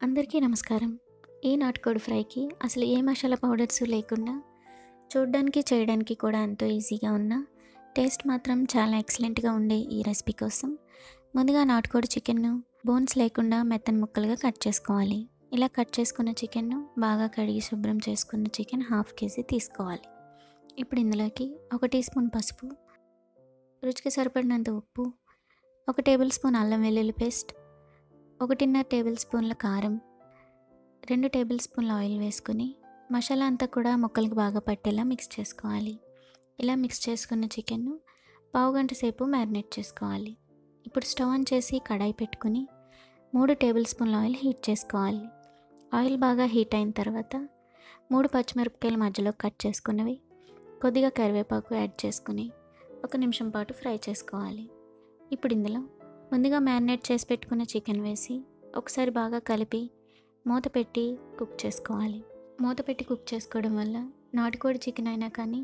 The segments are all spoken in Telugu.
అందరికీ నమస్కారం. ఈ నాటుకోడి ఫ్రైకి అసలు ఏ మసాలా పౌడర్స్ లేకుండా చూడ్డానికి, చేయడానికి కూడా ఎంతో ఈజీగా ఉన్న టేస్ట్ మాత్రం చాలా ఎక్సలెంట్‌గా ఉండే ఈ రెసిపీ కోసం ముందుగా నాటుకోడి చికెన్‌ను బోన్స్ లేకుండా మెత్తని ముక్కలుగా కట్ చేసుకోవాలి. ఇలా కట్ చేసుకున్న చికెన్‌ను బాగా కడిగి శుభ్రం చేసుకున్న చికెన్ హాఫ్ కేజీ తీసుకోవాలి. ఇప్పుడు ఇందులోకి 1 టీ స్పూన్ పసుపు, రుచికి సరిపడినంత ఉప్పు, 1 టేబుల్ స్పూన్ అల్లం వెల్లుల్లి పేస్ట్, 1.5 టేబుల్ స్పూన్ల కారం, 2 టేబుల్ స్పూన్ల ఆయిల్ వేసుకుని మసాలా అంతా కూడా ముక్కలకి బాగా పట్టేలా మిక్స్ చేసుకోవాలి. ఇలా మిక్స్ చేసుకున్న చికెన్ను పావుగంట సేపు మ్యారినేట్ చేసుకోవాలి. ఇప్పుడు స్టవ్ ఆన్ చేసి కడాయి పెట్టుకుని 3 టేబుల్ స్పూన్ల ఆయిల్ హీట్ చేసుకోవాలి. ఆయిల్ బాగా హీట్ అయిన తర్వాత 3 పచ్చిమిరపకాయలు మధ్యలో కట్ చేసుకున్నవి, కొద్దిగా కరివేపాకు యాడ్ చేసుకుని 1 నిమిషం పాటు ఫ్రై చేసుకోవాలి. ఇప్పుడు ఇందులో ముందుగా మ్యారినేట్ చేసి పెట్టుకున్న చికెన్ వేసి ఒకసారి బాగా కలిపి మూత పెట్టి కుక్ చేసుకోవాలి. మూత పెట్టి కుక్ చేసుకోవడం వల్ల నాటుకోడి చికెన్ అయినా కానీ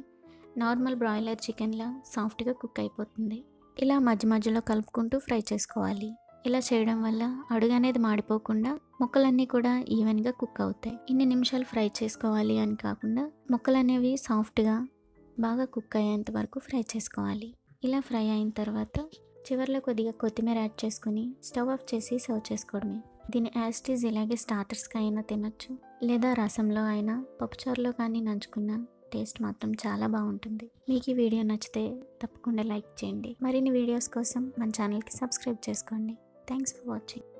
నార్మల్ బ్రాయిలర్ చికెన్లా సాఫ్ట్గా కుక్ అయిపోతుంది. ఇలా మధ్య మధ్యలో కలుపుకుంటూ ఫ్రై చేసుకోవాలి. ఇలా చేయడం వల్ల అడుగు అనేది మాడిపోకుండా ముక్కలన్నీ కూడా ఈవెన్గా కుక్ అవుతాయి. ఇన్ని నిమిషాలు ఫ్రై చేసుకోవాలి అని కాకుండా ముక్కలు అనేవి సాఫ్ట్గా బాగా కుక్ అయ్యేంత వరకు ఫ్రై చేసుకోవాలి. ఇలా ఫ్రై అయిన తర్వాత చివరిలో కొద్దిగా కొత్తిమీర యాడ్ చేసుకుని స్టవ్ ఆఫ్ చేసి సర్వ్ చేసుకోవడమే. దీన్ని యాజ్ ఇట్ ఈజ్ ఇలాగే స్టార్టర్స్కి అయినా తినొచ్చు, లేదా రసంలో అయినా పప్పుచారులో కానీ నంచుకున్న టేస్ట్ మాత్రం చాలా బాగుంటుంది. మీకు ఈ వీడియో నచ్చితే తప్పకుండా లైక్ చేయండి. మరిన్ని వీడియోస్ కోసం మన ఛానల్కి సబ్స్క్రైబ్ చేసుకోండి. Thanks for watching.